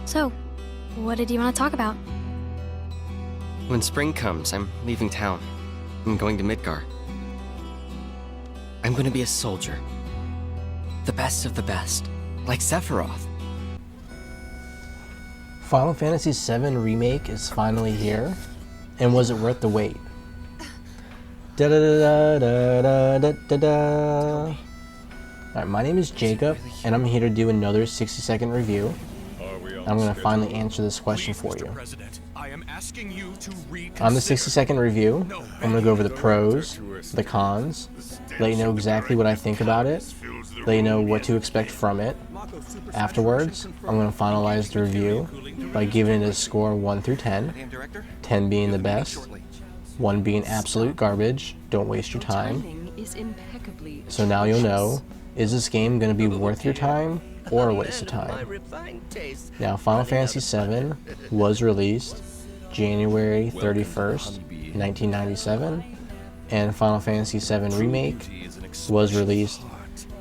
So, what did you want to talk about? When spring comes, I'm leaving town. I'm going to Midgar. I'm going to be a soldier. The best of the best. Like Sephiroth. Final Fantasy VII Remake is finally here. And was it worth the wait? Da da da da da da da da. Alright, my name is Jacob, and I'm here to do another 60-second review. I'm going to finally answer this question for you. On the 60-second review, I'm going to go over the pros, the cons, let you know exactly what I think about it, let you know what to expect from it. Afterwards, I'm going to finalize the review by giving it a score 1 through 10, 10 being the best, 1 being absolute garbage, don't waste your time. So now you'll know, is this game going to be worth your time or a waste of time? Now, Final Fantasy VII was released January 31st, 1997, and Final Fantasy VII Remake was released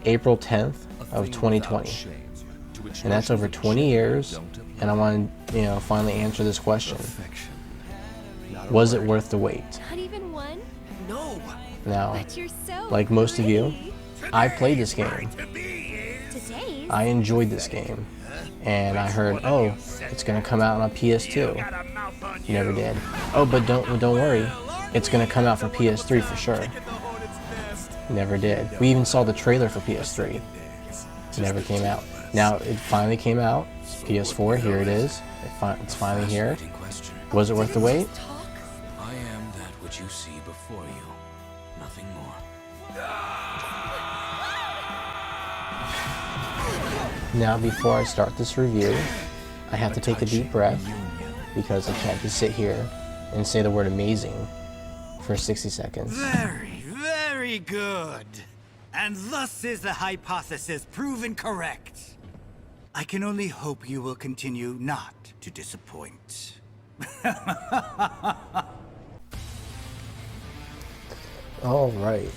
April 10th of 2020. And that's over 20 years, and I want to, finally answer this question. Was it worth the wait? Not even one? No. Now, But you're so like most of you, pretty. I played this game. Today's? I enjoyed this game. And I heard, oh, it's going to come out on a PS2. Never did. Oh, but don't worry. It's going to come out for PS3 for sure. Never did. We even saw the trailer for PS3. Never came out. Now, it finally came out. PS4, here it is. It's finally here. Was it worth the wait? I am that which you see before you. Nothing more. Now, before I start this review, I have to take a deep breath because I can't just sit here and say the word amazing for 60 seconds. Very, very good. And thus is the hypothesis proven correct. I can only hope you will continue not to disappoint. Alright,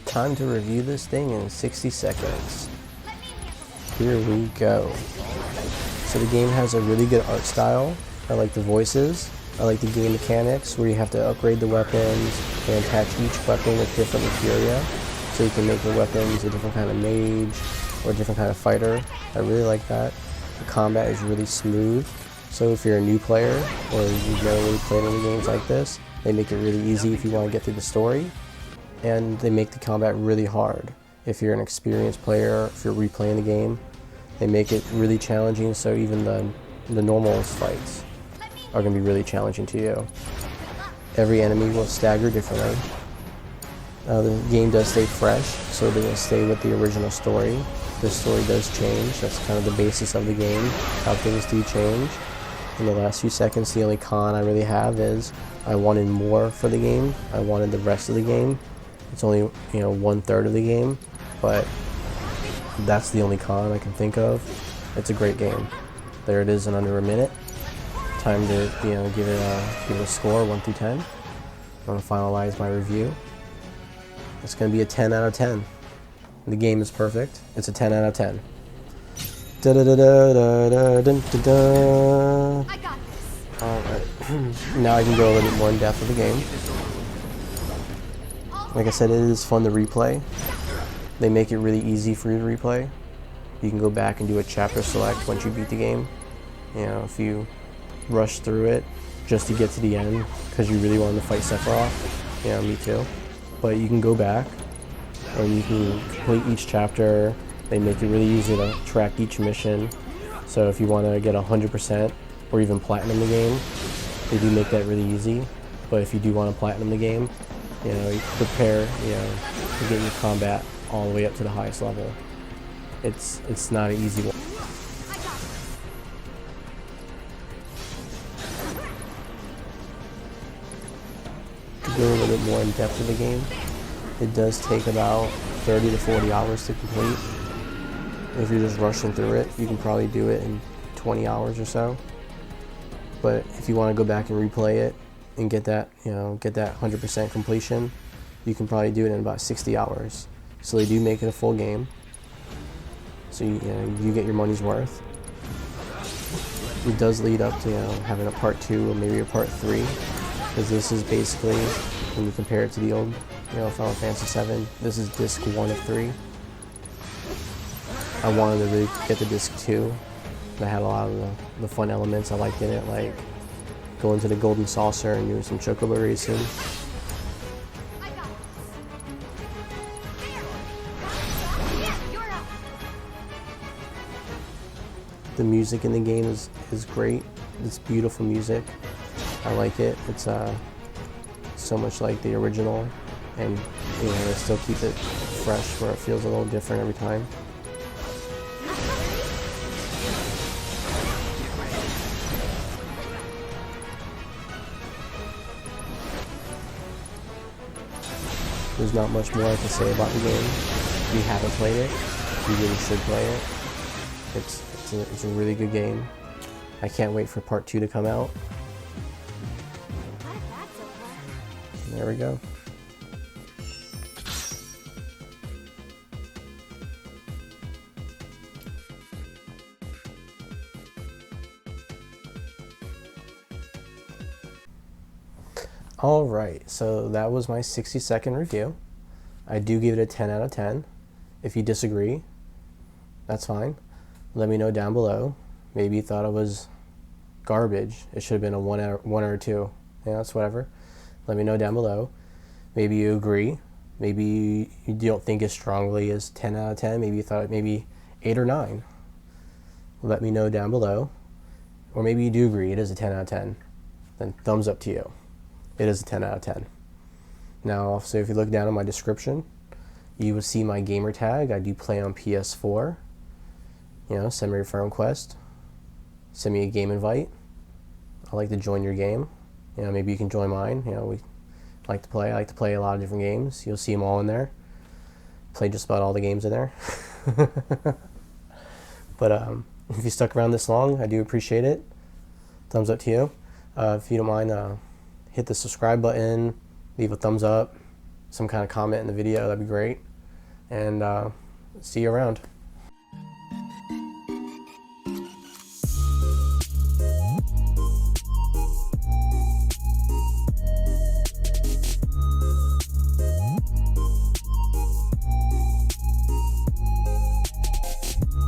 time to review this thing in 60 seconds. Here we go. So the game has a really good art style. I like the voices. I like the game mechanics where you have to upgrade the weapons and attach each weapon with different materia. So you can make the weapons a different kind of mage or a different kind of fighter. I really like that. The combat is really smooth. So if you're a new player or you've never really played any games like this, they make it really easy if you want to get through the story. And they make the combat really hard. If you're an experienced player, if you're replaying the game, they make it really challenging, so even the normal fights are going to be really challenging to you. Every enemy will stagger differently. The game does stay fresh, so they're going to stay with the original story. The story does change, that's kind of the basis of the game, how things do change. In the last few seconds, the only con I really have is I wanted more for the game. I wanted the rest of the game. It's only, 1/3 of the game, but that's the only con I can think of. It's a great game. There it is in under a minute. Time to, give it a score 1 through 10. I'm gonna finalize my review. It's gonna be a 10 out of 10. The game is perfect. It's a 10 out of 10. Da da da da da da da da. I got this. Alright. Now I can go a little bit more in depth of the game. Like I said, it is fun to replay. They make it really easy for you to replay. You can go back and do a chapter select once you beat the game. If you rush through it just to get to the end because you really wanted to fight Sephiroth. Me too. But you can go back and you can complete each chapter. They make it really easy to track each mission. So if you want to get 100% or even platinum the game, they do make that really easy. But if you do want to platinum the game, you prepare, to get your combat all the way up to the highest level. It's not an easy one. To go a little bit more in depth of the game, it does take about 30 to 40 hours to complete. If you're just rushing through it, you can probably do it in 20 hours or so. But if you want to go back and replay it and get that, get that 100% completion, you can probably do it in about 60 hours. So they do make it a full game. So you get your money's worth. it does lead up to, you know, having a part 2 or maybe a part 3, because this is basically, when you compare it to the old, you know, Final Fantasy VII, this is disc 1 of 3. I wanted to really get the disc 2. That had a lot of the fun elements I liked in it, like going to the Golden Saucer and doing some chocobo racing. The music in the game is great. It's beautiful music. I like it. It's so much like the original, and you know, they still keep it fresh where it feels a little different every time. There's not much more I can say about the game. If you haven't played it, you really should play it. It's a really good game. I can't wait for part 2 to come out. There we go. Alright, so that was my 60-second review. I do give it a 10 out of 10. If you disagree, that's fine. Let me know down below. Maybe you thought it was garbage. It should have been a 1 or a 2. Yeah, that's whatever. Let me know down below. Maybe you agree. Maybe you don't think as strongly as 10 out of 10. Maybe you thought maybe 8 or 9. Let me know down below. Or maybe you do agree it is a 10 out of 10. Then thumbs up to you. It is a 10 out of 10. Now, also, if you look down in my description, you will see my gamer tag. I do play on PS4. You know, send me your friend request. Send me a game invite. I'd like to join your game. You know, maybe you can join mine. You know, we like to play. I like to play a lot of different games. You'll see them all in there. Play just about all the games in there. But if you stuck around this long, I do appreciate it. Thumbs up to you. If you don't mind, hit the subscribe button, leave a thumbs up, some kind of comment in the video, that'd be great. And see you around.